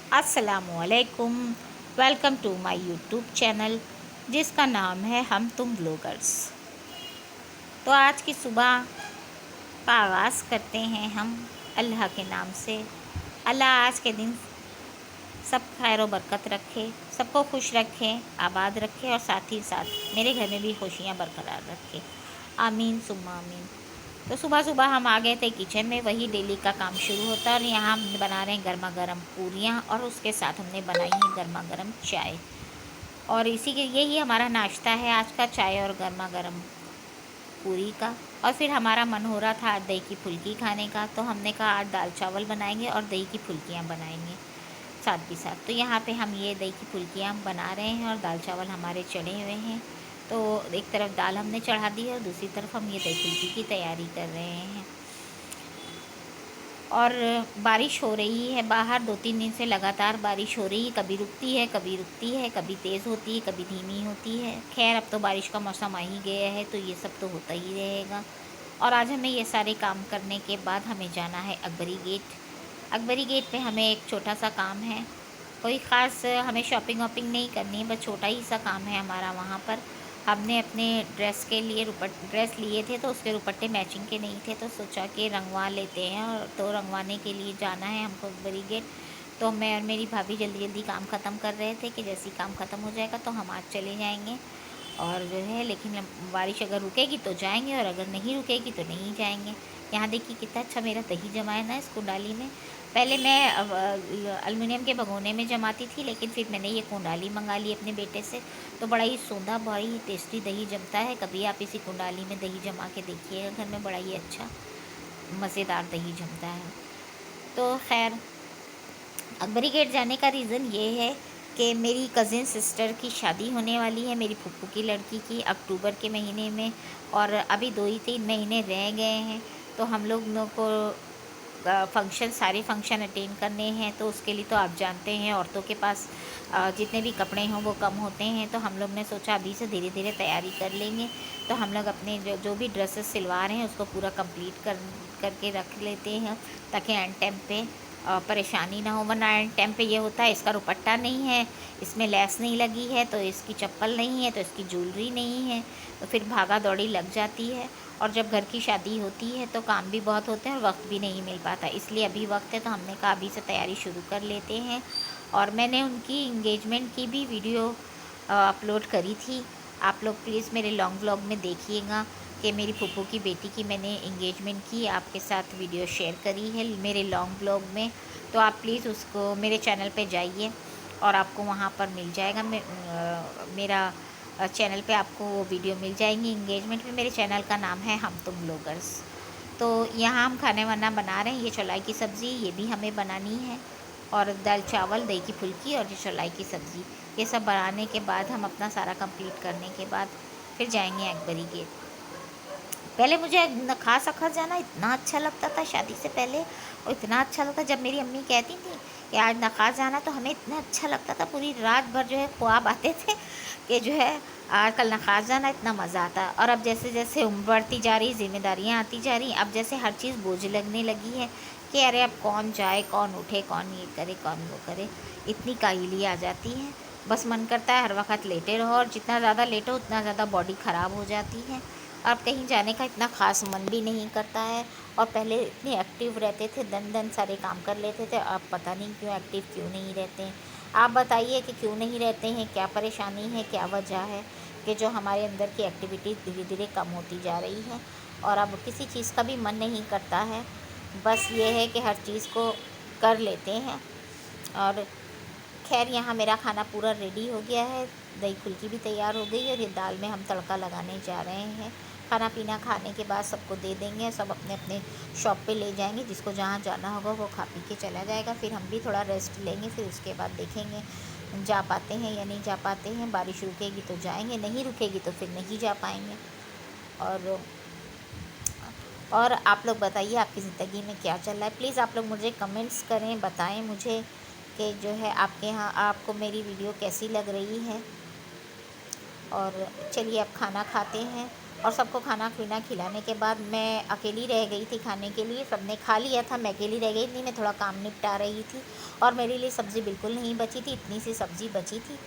अस्सलामुअलैकुम। Welcome to my YouTube channel जिसका नाम है हम तुम ब्लॉगर्स। तो आज की सुबह का आगाज़ करते हैं हम अल्लाह के नाम से। अल्लाह आज के दिन सब खैर व बरकत रखे, सबको खुश रखे, आबाद रखे और साथ ही साथ मेरे घर में भी खुशियाँ बरकरार रखे। आमीन सुम्मा आमीन। तो सुबह सुबह हम आ गए थे किचन में, वही डेली का काम शुरू होता है और यहाँ हम बना रहे हैं गर्मा गर्म पूरियाँ और उसके साथ हमने बनाई है गर्मा गर्म चाय। और इसी के यही हमारा नाश्ता है आज का, चाय और गर्मा गर्म पूरी का। और फिर हमारा मन हो रहा था आज दही की फुल्की खाने का, तो हमने कहा आज दाल चावल बनाएंगे और दही की फुल्कियाँ बनाएंगे साथ भी साथ। तो यहाँ पे हम ये दही की फुल्कियाँ बना रहे हैं और दाल चावल हमारे चढ़े हुए हैं। तो एक तरफ दाल हमने चढ़ा दी है और दूसरी तरफ हम ये दही फुल्की की तैयारी कर रहे हैं। और बारिश हो रही है बाहर, 2-3 दिन से लगातार बारिश हो रही है। कभी रुकती है, कभी रुकती है, कभी तेज़ होती है, कभी धीमी होती है। खैर अब तो बारिश का मौसम आ ही गया है तो ये सब तो होता ही रहेगा। और आज हमें ये सारे काम करने के बाद हमें जाना है अकबरी गेट। अकबरी गेट पे हमें एक छोटा सा काम है, कोई ख़ास हमें शॉपिंग वॉपिंग नहीं करनी है, बस छोटा ही सा काम है हमारा वहाँ पर। हमने अपने ड्रेस के लिए ड्रेस लिए थे तो उसके दुपट्टे मैचिंग के नहीं थे, तो सोचा कि रंगवा लेते हैं। और तो रंगवाने के लिए जाना है हमको अकबरी गेट। तो मैं और मेरी भाभी जल्दी जल्दी काम ख़त्म कर रहे थे कि जैसे ही काम ख़त्म हो जाएगा तो हम आज चले जाएंगे। और जो है लेकिन बारिश अगर रुकेगी तो जाएंगे और अगर नहीं रुकेगी तो नहीं जाएंगे। यहाँ देखिए कितना अच्छा मेरा दही जमा है ना इस कुंडाली में। पहले मैं एल्युमिनियम के भगोने में जमाती थी, लेकिन फिर मैंने ये कुंडाली मंगा ली अपने बेटे से। तो बड़ा ही सौंधा, बड़ा ही टेस्टी दही जमता है। कभी आप इसी कुंडाली में दही जमा के देखिएगा, घर में बड़ा ही अच्छा मज़ेदार दही जमता है। तो खैर अकबरी गेट जाने का रीज़न ये है कि मेरी कज़िन सिस्टर की शादी होने वाली है, मेरी फूफू की लड़की की, अक्टूबर के महीने में। और अभी 2 ही 3 महीने रह गए हैं। तो हम लोग को फंक्शन, सारे फंक्शन अटेंड करने हैं। तो उसके लिए तो आप जानते हैं औरतों के पास जितने भी कपड़े हों वो कम होते हैं। तो हम लोग ने सोचा अभी से धीरे धीरे तैयारी कर लेंगे। तो हम लोग अपने जो भी ड्रेसेस सिलवा रहे हैं उसको पूरा कंप्लीट करके रख लेते हैं, ताकि एंड टाइम पे परेशानी ना हो। वरना एंड टाइम पे ये होता है इसका दुपट्टा नहीं है, इसमें लेस नहीं लगी है, तो इसकी चप्पल नहीं है, तो इसकी ज्वेलरी नहीं है, तो फिर भागा दौड़ी लग जाती है। और जब घर की शादी होती है तो काम भी बहुत होते हैं और वक्त भी नहीं मिल पाता। इसलिए अभी वक्त है तो हमने कहा अभी से तैयारी शुरू कर लेते हैं। और मैंने उनकी इंगेजमेंट की भी वीडियो अपलोड करी थी। आप लोग प्लीज़ मेरे लॉन्ग व्लॉग में देखिएगा कि मेरी फूफू की बेटी की मैंने इंगेजमेंट की, आपके साथ वीडियो शेयर करी है मेरे लॉन्ग व्लॉग में। तो आप प्लीज़ उसको मेरे चैनल पे जाइए और आपको वहाँ पर मिल जाएगा। मेरा चैनल पे आपको वो वीडियो मिल जाएंगी इंगेजमेंट में। मेरे चैनल का नाम है हम तुम ब्लॉगर्स। तो यहाँ हम खाने वाना बना रहे हैं। ये चौलाई की सब्ज़ी ये भी हमें बनानी है, और दाल चावल, दही की फुल्की और ये चौलाई की सब्ज़ी, ये सब बनाने के बाद हम अपना सारा कंप्लीट करने के बाद फिर जाएंगे अकबरी गेट। पहले मुझे नखास अखर जाना इतना अच्छा लगता था शादी से पहले, और इतना अच्छा लगता जब मेरी अम्मी कहती थी कि आज नखास जाना, तो हमें इतना अच्छा लगता था। पूरी रात भर जो है ख्वाब आते थे कि जो है आज कल नखास जाना, इतना मज़ा आता। और अब जैसे जैसे उम्र बढ़ती जा रही, जिम्मेदारियाँ आती जा रही, अब जैसे हर चीज़ बोझ लगने लगी है कि अरे अब कौन जाए, कौन उठे, कौन ये करे, कौन वो करे, इतनी काहली आ जाती है। बस मन करता है हर वक्त लेटे रहो, और जितना ज़्यादा लेटो उतना ज़्यादा बॉडी ख़राब हो जाती है। अब कहीं जाने का इतना ख़ास मन भी नहीं करता है। और पहले इतने एक्टिव रहते थे, दन दन सारे काम कर लेते थे, अब पता नहीं क्यों एक्टिव क्यों नहीं रहते हैं। आप बताइए कि क्यों नहीं रहते हैं, क्या परेशानी है, क्या वजह है कि जो हमारे अंदर की एक्टिविटी धीरे धीरे कम होती जा रही है और अब किसी चीज़ का भी मन नहीं करता है। बस ये है कि हर चीज़ को कर लेते हैं। और खैर यहाँ मेरा खाना पूरा रेडी हो गया है, दही फुल्की भी तैयार हो गई और ये दाल में हम तड़का लगाने जा रहे हैं। खाना पीना खाने के बाद सबको दे देंगे, सब अपने अपने शॉप पे ले जाएंगे, जिसको जहाँ जाना होगा वो खा पी के चला जाएगा। फिर हम भी थोड़ा रेस्ट लेंगे, फिर उसके बाद देखेंगे जा पाते हैं या नहीं जा पाते हैं। बारिश रुकेगी तो जाएंगे, नहीं रुकेगी तो फिर नहीं जा पाएंगे। और आप लोग बताइए आपकी ज़िंदगी में क्या चल रहा है। प्लीज़ आप लोग मुझे कमेंट्स करें, बताएं मुझे कि जो है आपके यहाँ आपको मेरी वीडियो कैसी लग रही है। और चलिए अब खाना खाते हैं और सबको खाना पीना खिलाने के बाद मैं अकेली रह गई थी खाने के लिए। सबने खा लिया था, मैं अकेली रह गई थी। मैं थोड़ा काम निपटा रही थी और मेरे लिए सब्ज़ी बिल्कुल नहीं बची थी, इतनी सी सब्ज़ी बची थी।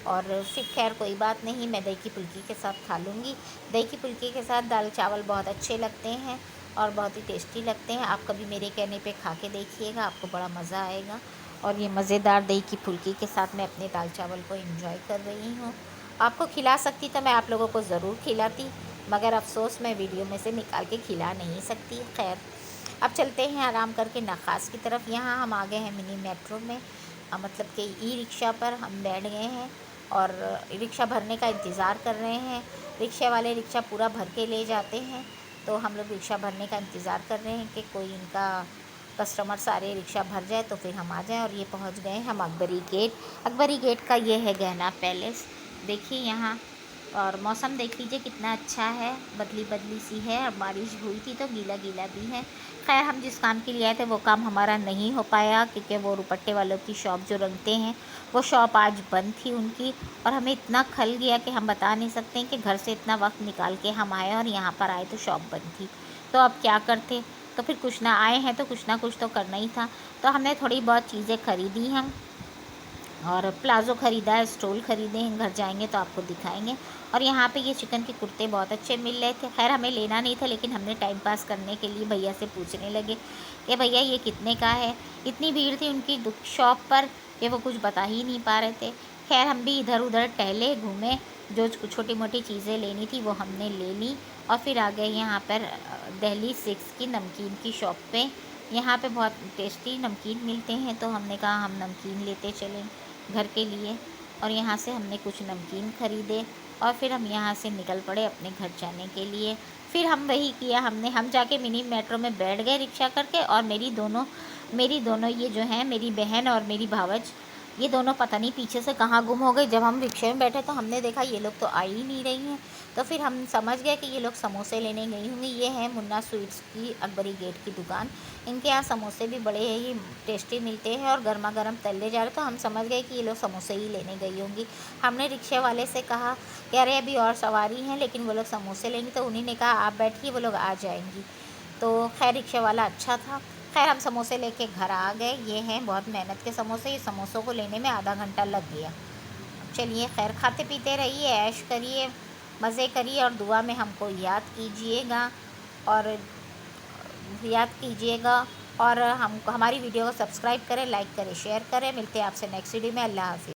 और फिर खैर कोई बात नहीं, मैं दही की फुल्की के साथ खा लूँगी। दही की फुल्की के साथ दाल चावल बहुत अच्छे लगते हैं और बहुत ही टेस्टी लगते हैं। आप कभी मेरे कहने पे खा के देखिएगा, आपको बड़ा मज़ा आएगा। और ये मज़ेदार दही की फुल्की के साथ मैं अपने दाल चावल को एंजॉय कर रही हूँ। आपको खिला सकती तो मैं आप लोगों को ज़रूर खिलाती, मगर अफ़सोस मैं वीडियो में से निकाल के खिला नहीं सकती। खैर अब चलते हैं आराम करके नखास की तरफ। यहाँ हम आ गए हैं मिनी मेट्रो में, मतलब कि ई रिक्शा पर हम बैठ गए हैं और रिक्शा भरने का इंतज़ार कर रहे हैं। रिक्शा वाले रिक्शा पूरा भर के ले जाते हैं, तो हम लोग रिक्शा भरने का इंतज़ार कर रहे हैं कि कोई इनका कस्टमर सारे रिक्शा भर जाए तो फिर हम आ जाएं। और ये पहुंच गए हम अकबरी गेट। अकबरी गेट का ये है गहना पैलेस, देखिए यहाँ। और मौसम देख लीजिए कितना अच्छा है, बदली बदली सी है और बारिश हुई थी तो गीला गीला भी है। खैर हम जिस काम के लिए आए थे वो काम हमारा नहीं हो पाया, क्योंकि वो दुपट्टे वालों की शॉप जो रंगते हैं वो शॉप आज बंद थी उनकी। और हमें इतना खल गया कि हम बता नहीं सकते कि घर से इतना वक्त निकाल के हम आए और यहाँ पर आए तो शॉप बंद थी। तो अब क्या करते, तो फिर कुछ ना आए हैं तो कुछ ना कुछ तो करना ही था। तो हमने थोड़ी बहुत चीज़ें ख़रीदी हम, और प्लाज़ो ख़रीदा है, स्टोल ख़रीदे हैं, घर जाएंगे तो आपको दिखाएंगे। और यहाँ पे ये चिकन के कुर्ते बहुत अच्छे मिल रहे थे। खैर हमें लेना नहीं था, लेकिन हमने टाइम पास करने के लिए भैया से पूछने लगे कि भैया ये कितने का है। इतनी भीड़ थी उनकी शॉप पर कि वो कुछ बता ही नहीं पा रहे थे। खैर हम भी इधर उधर टहले घूमे, जो छोटी मोटी चीज़ें लेनी थी वो हमने ले ली। और फिर आ गए यहाँ पर दिल्ली 6 की नमकीन की शॉप पे। यहाँ पे बहुत टेस्टी नमकीन मिलते हैं, तो हमने कहा हम नमकीन लेते चलें घर के लिए। और यहाँ से हमने कुछ नमकीन ख़रीदे और फिर हम यहाँ से निकल पड़े अपने घर जाने के लिए। फिर हम वही किया, हम जाके मिनी मेट्रो में बैठ गए रिक्शा करके। और मेरी दोनों ये जो हैं, मेरी बहन और मेरी भावज, ये दोनों पता नहीं पीछे से कहाँ गुम हो गए। जब हम रिक्शे में बैठे तो हमने देखा ये लोग तो आ ही नहीं रही हैं। तो फिर हम समझ गए कि ये लोग समोसे लेने गई होंगी। ये है मुन्ना स्वीट्स की अकबरी गेट की दुकान। इनके यहाँ समोसे भी बड़े ही टेस्टी मिलते हैं और गर्मा गर्म तले जा रहे, तो हम समझ गए कि ये लोग समोसे ही लेने गई होंगी। हमने रिक्शे वाले से कहा कि अरे अभी और सवारी हैं लेकिन वो लोग समोसे लेंगी, तो उन्हीं ने कहा आप बैठिए, वो लोग आ जाएंगी। तो खैर रिक्शे वाला अच्छा था। खैर हम समोसे लेके घर आ गए। ये हैं बहुत मेहनत के समोसे, ये समोसों को लेने में आधा घंटा लग गया। चलिए खैर खाते पीते रहिए, ऐश करिए, मज़े करिए और दुआ में हमको याद कीजिएगा और हम हमारी वीडियो को सब्सक्राइब करें, लाइक करें, शेयर करें। मिलते हैं आपसे नेक्स्ट वीडियो में। अल्लाह हाफ़िज़।